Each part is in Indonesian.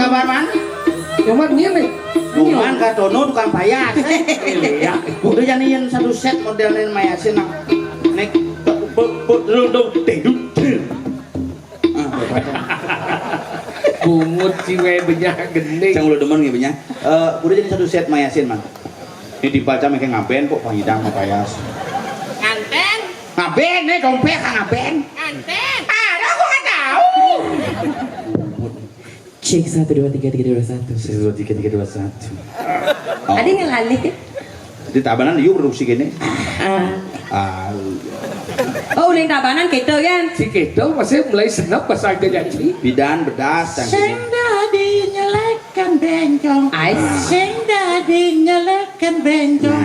kabar man? Cuman ngene. Numan ka Dono tukang payas. Iya. Udah janian satu set modelnya mayasin nek Bungut ciwe benyak gede. Jangan lu demen gitu nya. Udah jadi satu set mayasin man. Ini dibaca makin ngaben kok pahidang sama payas. Nganten. Ngaben nih dompet kan ngaben. Nganten. Ada aku nggak tahu. Cek 1 2 3 3 2 1. 1 2 3 3 2 1. Ada ngelali. Di tabanan yuk produksi gini. Oh, uling tabanan gitu kan. Si Kedo masih mulai senap pas ada janji. Bidan bedas dan Sing dadi nyelekan bencong. Ais. Sing dadi nyelekan bencong.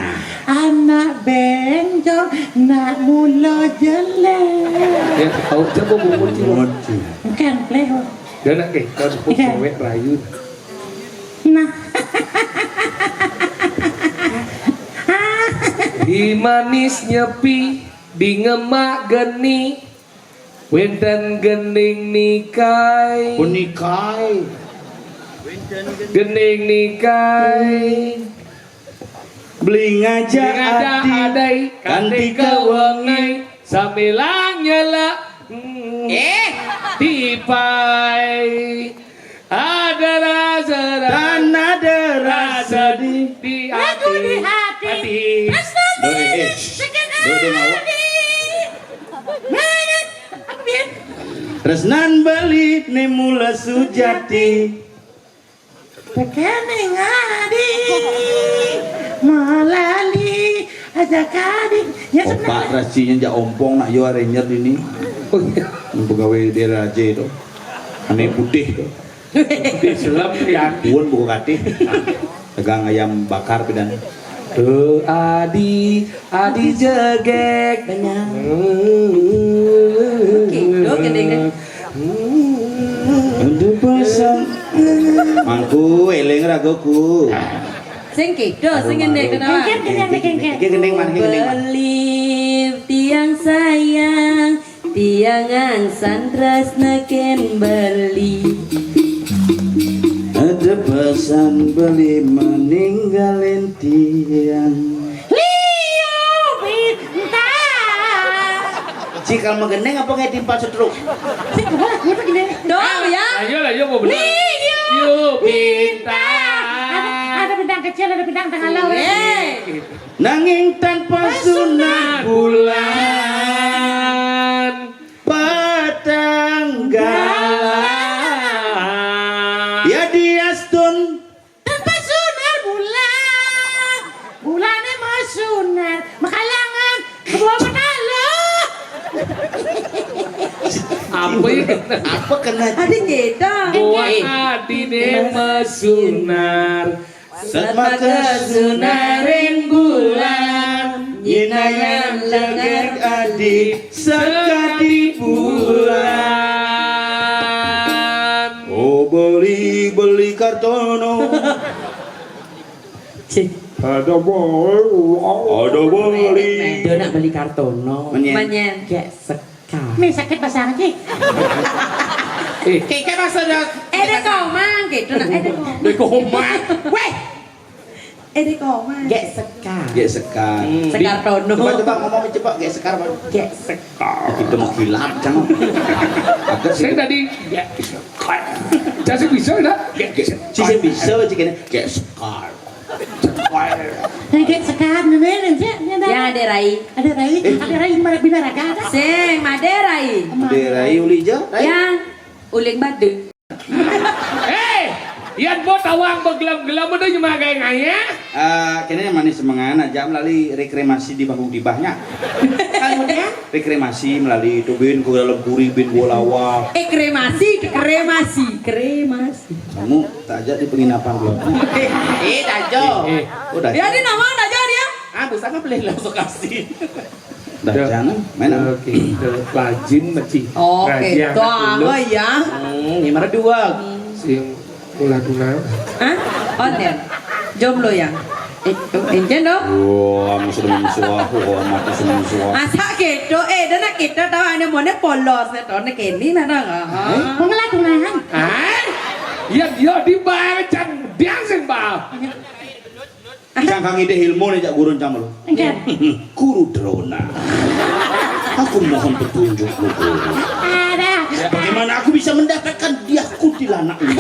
Anak bencong nak mula jelek. Ya tahu coba bungut ciwe. Kan pleho. Dan nak Kedo pun cewek rayu. Nah, Di manis nyepi di ngemak geni wenten gening nikai Bunikai. gening nikai Beli ngajak ada adai kanti kewengai samilang nyela tipai ada rasa Dan ada rasa di aku di hati. Doi, Doi mau. Tresnan balik nih mula sujati. Pekening adi malali aja kading ya Opak rasinya jak ompong nak yo arenyer ini. Pegawai DRJ itu. Ane putih tuh. di selam yang Buan buku katih. Tegang ayam bakar pidan. tuh adi jegek Banyak. Kedo gede kan. Untuk pasang. Mangku eling ragoku. Sing kedo sing ngendek kenapa? Iki gendeng mana iki gendeng. Belif tiang sayang tiang angsan tresneken beli. Ada pesan beli meninggalin tiang. Lio pinta. Cikal menggendeng apa kayak timpa setruk? Sing bola gue begini. Dong ya. ayo lah yuk mau bener yuk pintar Ada bintang kecil, ada bintang tengah laut. Nanging tanpa sunah bulan patanggalan. Ya diastun Tanpa sunar bulan. Bulannya mau sunar. Makalangan. Kebawa menalo. apa ya apa kena Ada kedo. buat adine mesunar sama kesunarin bulan Yinayan legek adik sekali bulan. Oh beli kartono. ada boy Ada beli. Dia nak beli kartono. Menyen. Menyen. Kayak sekar. Nih sakit pasang sih. Kayak masa dah. Ada komang gitu nak. Ada komang. di koma Weh. Ada komang. Kayak sekar. Gak sekar. Sekar tono. Coba ngomong coba gak sekar Bang. Kayak sekar. Kita mau hilap jangan. Agak saya sih. tadi ya jadi bisa enggak Sih bisa cikene gak sekar. Kayak sekarang nenek sih. Yang ada rai. Ada rai. Ada rai di mana binaraga ada. Sing maderai. Derai ulija. Yang uling badu. Yan bo tawang begelam-gelam udah cuma kayak ngaya. Kini manis semangan aja melalui rekremasi di bangku dibahnya. Kemudian Rekremasi melalui itu bin ke dalam gurih bin bola Kremasi. Kamu tak ajak di penginapan belum? Tajo. Udah. Dia di nama dah dia. Bisa nggak beli langsung kasih. Dah jangan main apa? Oke, rajin meci. Oke, itu apa ya? Gimana dua? Sing ulah guna. Hah? Onden. Jomblo yang. Encen dong. Wah, musuh musuh aku, mati semua musuh. Asa kedo, dan nak kita tahu ane mana polos, ane kini nana nggak? Mau ngelakuin Ah, Yan yo di ba chan diang sing ba. Cangkang ide ilmu nih jak gurun camal. Enggak. Guru drona. Aku mohon petunjuk guru. Ada. Bagaimana aku bisa mendapatkan dia kuntilanak ini?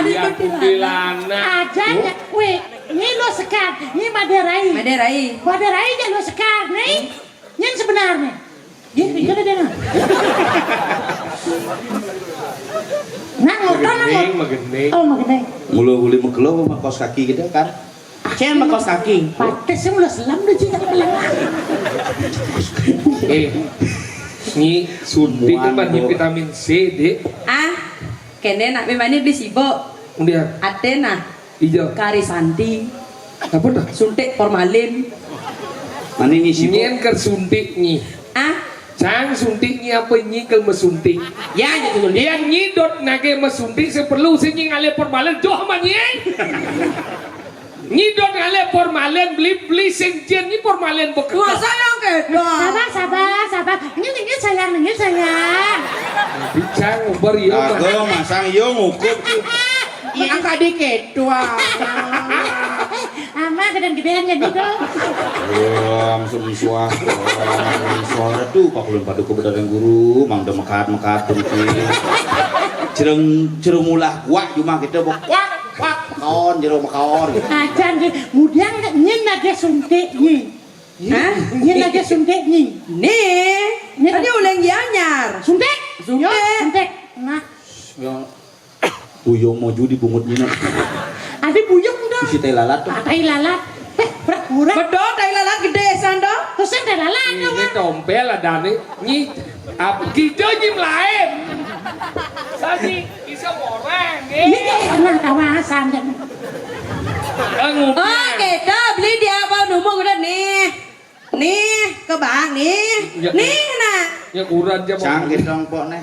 Dia kuntilanak. Aja ya, weh, ini lo sekar, ini Maderai. Maderai. Maderai aja lo sekar, nih. Yang sebenarnya. Iya dia. Nah, Magening, magening. Oh, magening. Mulu-mulu megelo sama kaos kaki gitu kan? Cen sama kaos kaki. Pates sih udah selam udah cinta pelang. Ni suntik kan di vitamin C, Dek. Kene nak memani beli sibuk. Dia Atena. hijau. Kari santi. Apa dah? Suntik formalin. Mana ini sih? Nyen ker suntik ni. Cang suntik ni apa nyi kel mesuntik. Ya, jadi Dia nyidot nage mesuntik seperlu sinyi ngale formalin joh man nyi. Nyidot ngale formalin beli sing jen ni formalin bekerja. Masa yang kedo. sabar. Ini sayang. Bicang ubar ya. Aku masang yo ngukup. Yang kadi kedua. Ama gedean jadi dong. Suah. Suara tuh Pak Ulun padu kebenaran guru, mang udah mekat tuh. Cereng ulah kuat cuma kita kuat. Kaon jero makaon. Ajan kemudian nyen lagi suntik ni. Nyen lagi suntik ni. Nih. Tadi ulang anyar. Suntik. Suntik. Nah, Buyong mau judi bungut nyina. ada buyung dong. Isi teh lalat tuh. Tai lalat. Berat. Bedo tai lalat gede sando. Terus ada lalat dong. Ini tompel ada nih. Nyi apa kita nyim lain. Sasi bisa orang. Ini pernah kawasan dan Oh, kedo beli di apa numuk udah nih. Nih, ke bang nih. Nih nak. Ya kurang aja Cang gitu dong pok nih.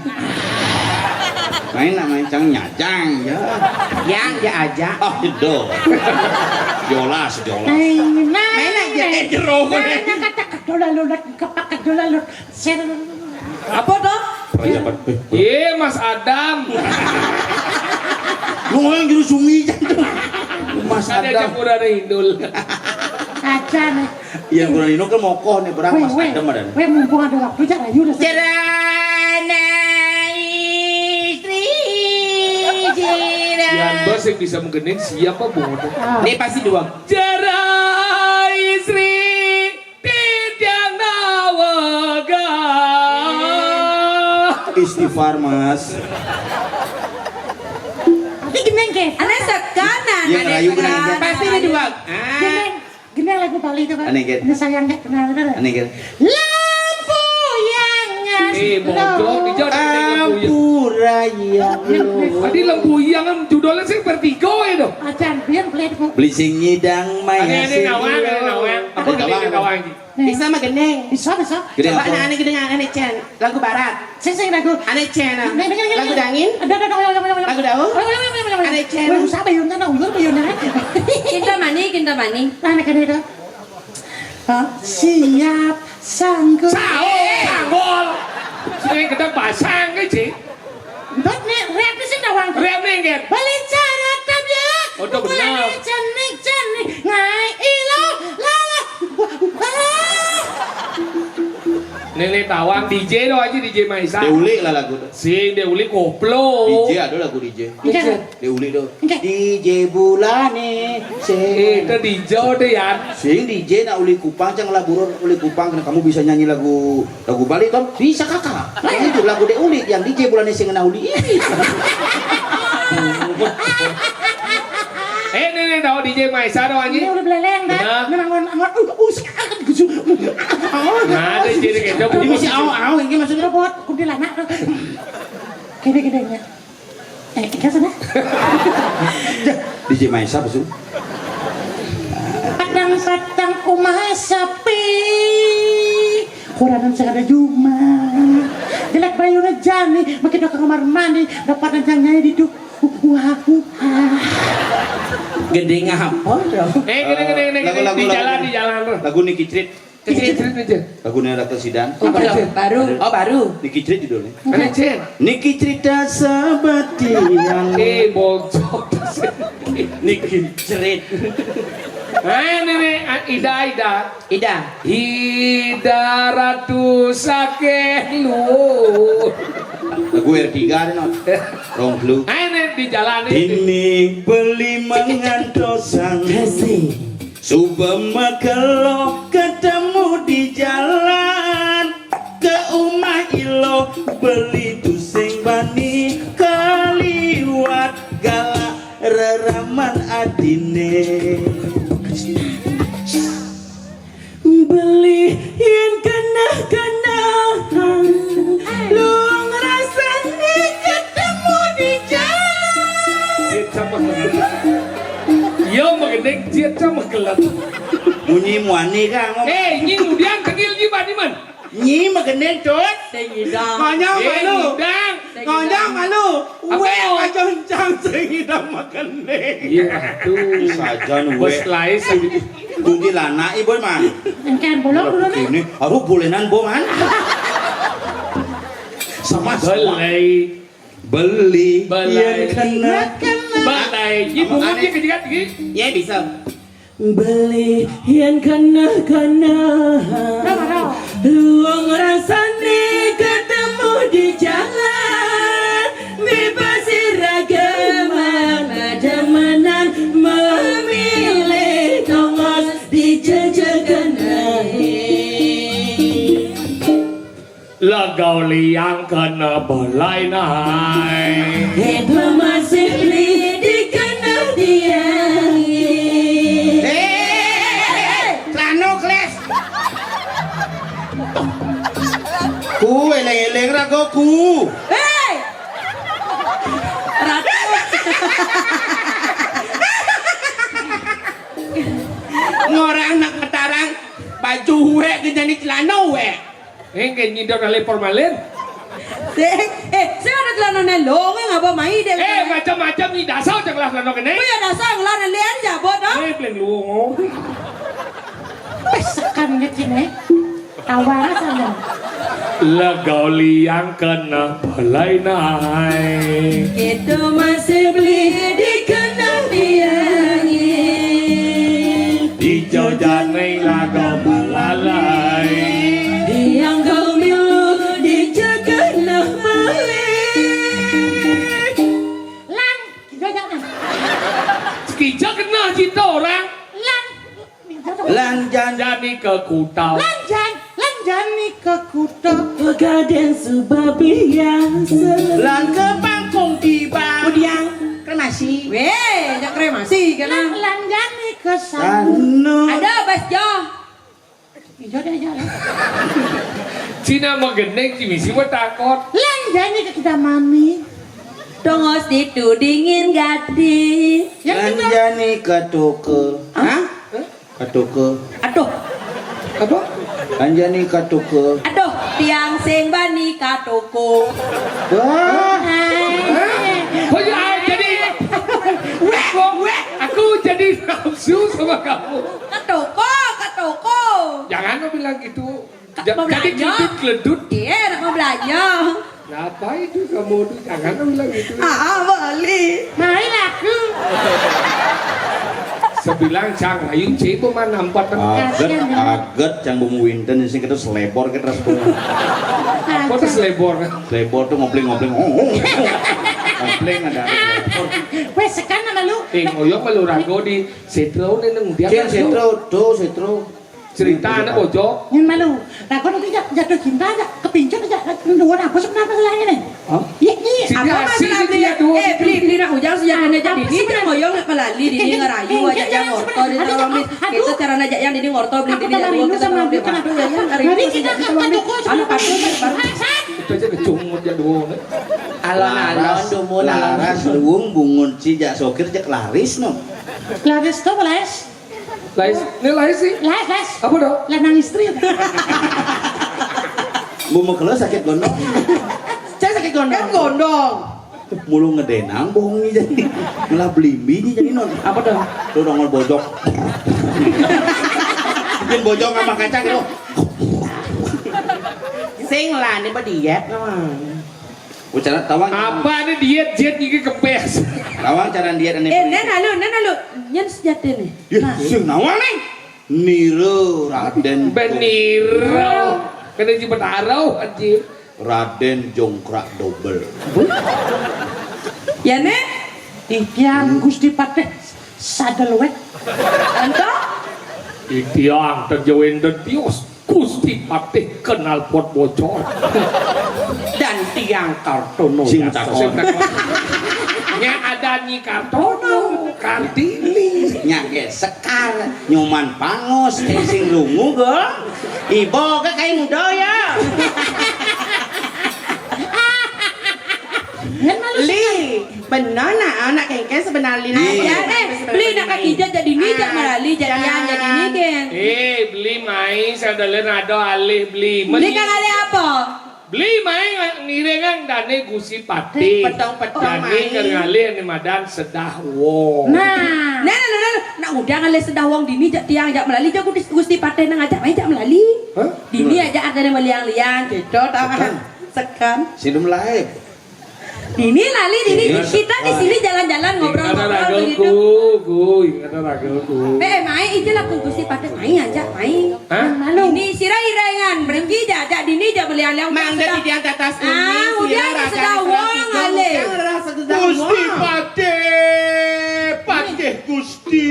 Main cang nyacang ya. yang dia ajak. Ah itu. Jolas. Main aja. Jero Mana kata kedolalulat kepak kedolalut. Apa toh? Pejabat. Iya Mas Adam. Lu yang juru sungi jantung. Mas Ada Adam. campuran Hindul. Aja nih. Iya kurang ini kan mokoh nih berang Mas Adam ada. Weh mumpung ada waktu jangan ayo udah. Cerana istri Yang bos yang bisa menggenin siapa bodoh? Ini pasti dua. Jara istri tidak nawaga. Istighfar Mas. Ini geneng ke? Aneh sekanan. Iya, ngerayu genang, iya. Pasti ini dua. Geneng lagu Bali itu kan. Aneh, Ken. Ini sayang gak kenal kan? Aneh kan. Lampu yang Bodoh dijauh dari lembu. Raya. Tadi lembu yang judulnya sih Vertigo itu. Acan biar beli itu. Beli sing nyidang maya. Ada nawang. Apa gede nawang? Bisa mah geneng. Bisa. Gede Coba apa? aneh geneng aneh Cen. Lagu barat. Sing lagu. Aneh Cen. Lagu dangin. Ada. Lagu daun. Aneh Cen. Wah usah bayun kan ulur bayun aja. Kinta mani. Aneh kan itu. Siap sanggup. Sanggol. Sini kita pasang ke sih. Dot nih rap di sini awang. Rem nih kan. Balik cara tabya. Oh, itu benar. Canik ngai ilo lala. Nenek tawang DJ doang aja DJ Maisa. Deuli lah lagu tuh. Si Deuli koplo. DJ ada lagu DJ. Enggak. Deuli tuh. Oke. DJ bulane. Itu DJ deh ya. Sing DJ nak uli Kupang cang lagu uli Kupang kamu bisa nyanyi lagu Bali toh? Bisa kakak. Nah, itu lagu Deuli yang DJ bulane sing na uli ini. Nenek tahu DJ Maisa doang Ini aja. udah beleleng dah. Memang sekarang gitu. Nah, ada jadi gitu. Ini mesti aw ini maksudnya buat kuntilanak. Gede-gedenya. Kan sana. DJ Maisa besul. Padang umah sepi. Koranan segala juma. Jelek bayu jani, makin ke kamar mandi, dapat nanjangnya di tuh. Gede ngapa dong? Gede. Di jalan. Lagu Niki Crit. Kecil aja. Lagu Rakyat Sidan. Baru. Oh baru. Niki cerita dulu. Ada Cen. Niki cerita seperti yang Bojok. Niki cerit. Nenek Ida. Ida. Ratu Sakeh lu. lagu R3 ada not. Rong Blue. Nenek di jalan ini. Ini beli mengantosang. Subama kalau ketemu di jalan ke Umah Ilo beli tuseng bani kaliwat galak reraman adine beli yang kena lu ngerasanya ketemu di jalan Yo mengenai dia sama gelap. munyi muani kang Nyi kemudian kecil nyi bani man. nyi magenin tut Sengidang. Konyang malu. Dang. Konyang malu. Apa? Weh kaconcang sengidang makan nih. Iya tuh. sajan Bos we lain segitu. kunti lana ibu man Kan bolong dulu nih. ini harus bolenan bo man sama beli Balai. yang kena Balai. Nyi bunga dia kejikat gini. Ya bisa. beli yang kena luang rasane ketemu di jalan bebas ragaman adamanan memilih tongos di jejakan Lagau liang kena balai naik. itu masih di kena dia Lano kles. ku eleng-eleng ragoku Hei. Ratu. Ngorang nak ketarang baju we jadi celana we. Enggak nyidor alih formalin. Saya ada celana nelong ngapa mai deh. Macam-macam ni dasar janganlah lano kene. Punya dasar ngelana lian jabot dah. Peleng luongo. Pesekan gitu nih. Tawaran sana. Lagau liang kena balai naik. Itu masih beli di kena dia. Di jojanai lagau balalai. Yang kau milu dijaga balik. Lan, kita jangan. Sekijap kena cinta orang. Lan. lanjan Jadi ke kutau. Lanjan nih ke kuto. Gaden sebab biasa lan ke pangkong tiba Kemudian kremasi. Weh, jak kremasi kena. Lanjan nih ke sana. sanu Ada bas jo. Hijau deh jalan. Cina mengeneng cimisi buat takut. Lanjan nih ke kita mami. Dongos itu dingin gadi. Yang kita. lanjani katoke Hah? katoke Aduh, Apa? lanjani katoke aduh, tiang sing bani katoko. wah Oh ya, jadi aku jadi nafsu sama kamu. Katoko. Jangan lo bilang gitu. Mau Jadi belanja? keledut. Iya, nak mau belanja. Apa itu kamu tuh? Jangan lo bilang gitu. Beli. Mari laku. Sebilang cang, ayo cek mana nampak aget cang bumbu winten sing kita selebor kita ras apa tuh selebor? selebor tuh ngopling ngopling ada Wes sekan nama lu. Ngoyong malu rago di setro neneng dia Cien setro cerita anak ojo. Yang malu. Nah, kau nanti jatuh cinta aja, kepincut aja. Nungguan apa sebenarnya selagi nih? Hah? Iya, iya. Apa sih dia dua? Beli nak hujang sejak mana jadi ini kita ngoyong nak pelali di ini ngerayu aja yang ngorto di dalam ini kita cara najak yang di ngorto beli di dia dua kita mau beli aduh ya yang hari ini kita anak padu baru Itu aja kecumut ya dua. Alon-alon dumun alon. laras luung bungun cijak sokir jak laris no Laris tuh, les. Ini lain sih. Les. Apa dong? Lanang istri. bumbu kalau sakit gondong Saya sakit gondong. gondong mulu ngedenang bohong nih jadi ngelah belimbi nih jadi non Apa dong? lu nongol bojok Yen bojong sama kacang itu. Sing lah ini diet Ucara tawang. Apa nih diet jet ini kempes? Tawang cara diet ane. Nena lu, nyen sejati nih. Ya, sing nawang nih. Niro Raden. Beniro. Kena di benarau anjir. Raden jongkrak double. Ya nek, Ikian Gusti Patih sadel wet. entah. Ikiang terjauhin dan tios. Gusti Patih kenal pot bocor. dan tiang Kartono. Sing takon. Nya ada Nyi Kartono, Kartini. Nyake sekar nyuman pangos sing rungu go. Ibo ke kayak muda ya. Li, benar nak anak kengkeng sebenarnya. Ya beli nak kaki jadi ni jak marali jadian jadi ni kan. Beli main sadalen ada alih beli. Beli kan ada apa? Beli main nirengang dane Gusti Patih. Petong-petong Dane main. ngalih ni madan sedah wong. Nah, nak udah ngale sedah wong dini jak tiang jak melali jak Gusti Patih nang ajak main jak melali. Hah? Dini ajak ada meliang-liang gitu tahu sekan. Sidum laib. Dini lali dini Iya, kita di sini jalan-jalan ngobrol-ngobrol begitu. Ingat ragelku. Main itu lah Gusti Patih main aja main. Hah? Malu. Ini sirai-irangan berenggi jak dini jak meliang-liang. Mangga di tiang atas ini. udah ada sedah wong ale. Gusti Patih Gusti.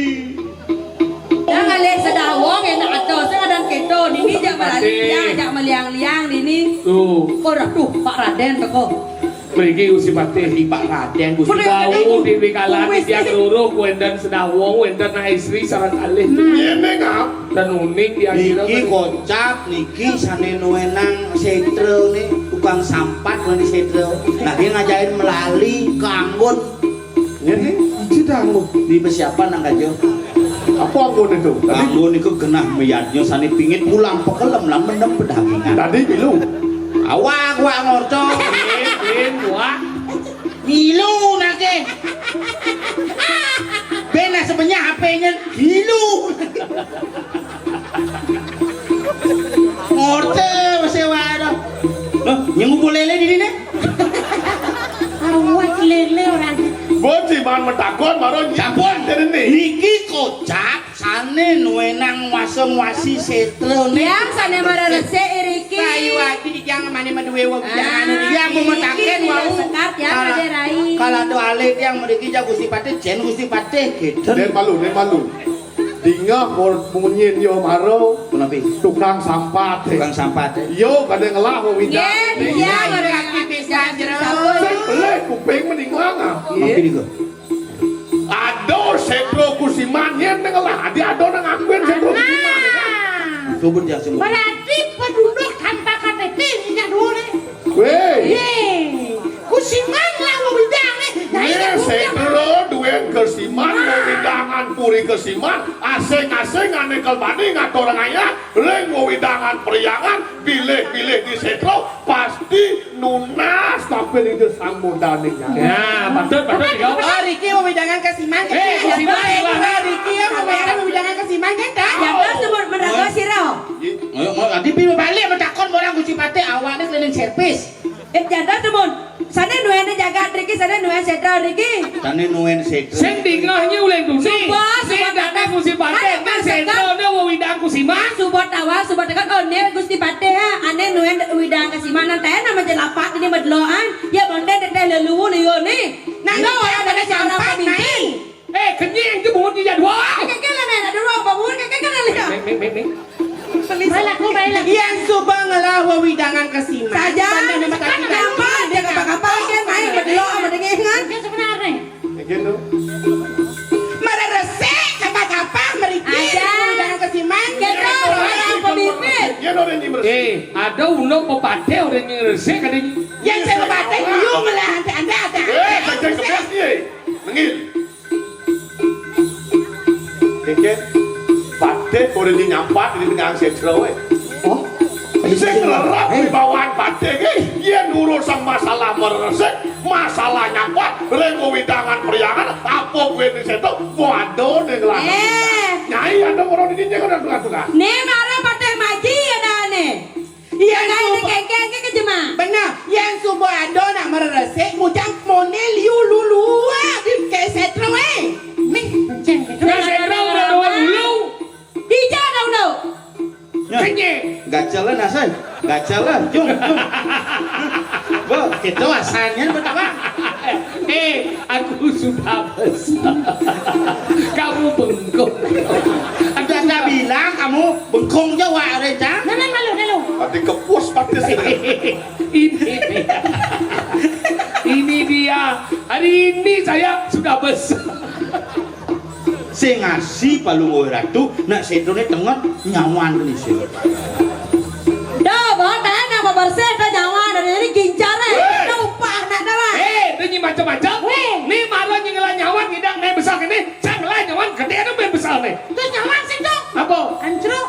Yang ngale sedah wong enak atau sekarang keto dini jak melali jak meliang-liang dini. Tuh, Tuh Pak Raden toko. pergi Gusti Patih di Pak Raden Gusti Bau di Bikalan dia keluru kuendan sedah wong kuendan na istri sarang kalih. Ini ngap dan unik dia kira. Niki kocap niki sane nuenang setro nih tukang sampat di setro. Nah dia ngajarin melali ke Ambon. Ini cidang Di persiapan nang kajo. apa anggun itu? Ambon itu genah meyatnya sane pingit pulang pekelem lah mendem pedagingan. Tadi bilu. Awak ngorco. Wah. Gilu nake. Bena sebenarnya HP-nya gilu. Ngorce masih wae. Loh, yang boleh di sini? Awak lele orang. Boci man metakon baru Sampun niki kocak sane nuenang waseng-wasi setro nih. Yang sana mara rese iriki. Kayu hati di tiang mana maduwe wong jangan. Dia mau metaken wau. Sekat ya ada rai. Kalau ada alik yang mereka jago Gusti Patih, jen Gusti Patih gitu. Den malu. Dinga munyin yo maro Kenapa? tukang sampah. Tukang sampah teh. Yo kadang ngelah mau winda. Ya mara Kaki pisan jero. Beleh kuping mending langa. Mampir itu. Ado setro kusiman yen ngelah di ado nang angben setro kusiman. Coba dia semua. Berarti penduduk tanpa KTP tidak boleh. Weh, Kusiman lah mau bidang nih. Nah ini setro duwe kesiman mau widangan puri kesiman asing-asing ane kalbani ngator ngaya leng mau widangan periangan pilih-pilih di setro pasti nunas tapi itu sang modalnya. Ya, patut kau. Oh, Riki mau bidangan ke Siman. Siman, Riki mau bidangan ke Siman kan tak? Jangan sebut mendago sirau. Ayo, nanti pilih balik mentakon orang Gusti Patih awalnya keliling servis. Jangan temun. Sana nuene jaga Riki, sana nuene setra Riki. Tani nuen setro. Sing dingahnya uleng tuh. Subah, Sing subah data Gusti Patih kan sentro dia mau widang kusiman. Subot awal, subot dekat oh ne Gusti Patih ha, ane nuene widang kasimanan teh nama jelapat ini medloan. Ya bonde teh leluwu nih yo nih. Nah, ini orang ada cara sampai pemimpin. Kenyang itu mau dijad wah. Kakek lah ada ruang bangun kakek kan lihat. Baiklah. Yang subang ngelah widangan ke Siman. Saja. Kenapa dia kapal-kapal kan main medlo sama dengengan. Yang sebenarnya. Gitu. Mara resek kapal-kapal meriki. Aja. Widangan ke Siman. Kita orang pemimpin. Ya orang ini bersih. Ada ulo pepatih orang yang resek kadang. Yang saya batai you ngelah anda. Kacang kebas ni. Nengil. Keke. Patih orang ini nyampat di tengah setro. Oh, Sing lerap di bawaan patih ke, yen urusan masalah meresek, masalah nyampat, leng widangan periangan, apa gue di situ, waduh nih lah. nyai ada orang di dinya kan tukang. Ne mara pateh maji ada ne. Iya ngai ne kengkeng ke jema. Benar, yang subuh ada nak meresek, mujang monel liu lulua di kesetro Nih, ceng. Setro udah dulu. Dija dah udah. Kenye. Gacelan asal. Gacelan. Jom. Bo, itu asalnya betapa. Aku sudah besar. Kamu bengkok. Anda bilang kamu bengkong Jawa Reca. Nah, malu. Pati kepus pati sini. Ini dia. Hari ini saya sudah besar. Sing ngasih palung ratu nak sedone tengah nyawan ni sih. Dah botan nama bersih dah nyawa dari gincar dah upah nak dah. Ini macam-macam. Nih malah nyegelah nyawan tidak naik besar ini. Janganlah nyawan gede itu besar nih. Terus nyawan sih dong. Apa? Anjro.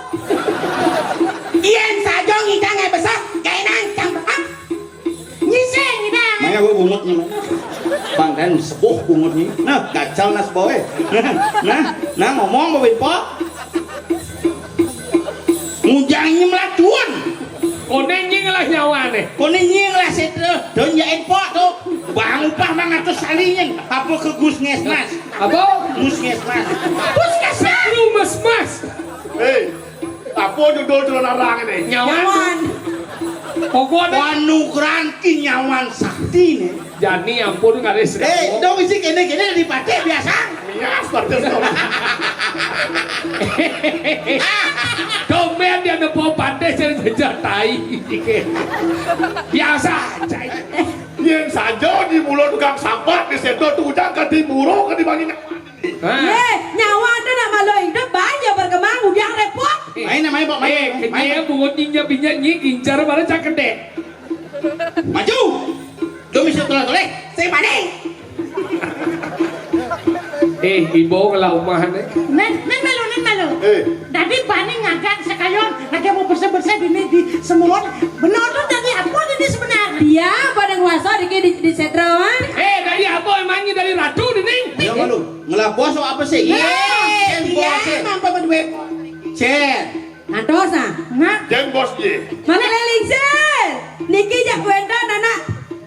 Yang saja kita ngai besar, kainan campur. Nyiseng kita. Maya bu bungutnya mana? Bang dan sepuh bungutnya. Nah, gacal nas boy. Nah ngomong bawa po. Mujangnya melacuan. Kone nyegelah nyawan nih. Kone nying lah setre. Don jain po tu. Bang upah mangatus salingin. Apa ke Gus Ngesmas? Apa? Gus Ngesmas. Puskesmas. Lu mas. Hei, apa judul celana rang ini? Nyawan. Pokoknya. Panugrahan kinyawan sakti nih. Jani ampun nggak ada sedang. Dong isi kene dipakai biasa. Ya, seperti itu. Domen dia nepo pandai saya jatai. Biasa aja. Yang saja di mulut tukang sampah di situ tujang ke timuro ke dibanding. Nyawa tu nak malu hidup banyak berkembang udah repot. Main namanya Pak main. Kayaknya bungut ninja pinjat nyi gincar mana cak gede. Maju. Dong bisa tolak. Saya mana? Ibu ngelaumahan nih. Nen malu. Tadi bani ngagak sekayon, lagi mau bersih-bersih di semua. Benar tuh tadi apa ini sebenarnya? Dia pada nguasa di setro Dari apa emangnya dari ratu ini? Ya malu. Ngelapos apa sih? Iya, mampu berdua. Cek. Nantosa. Nah, Jeng bos ye. Mana lelingser? Niki jak wenda anak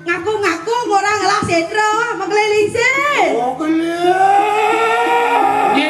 ngaku-ngaku orang ngelah setro, maklelingser. Oh, kalian. Dia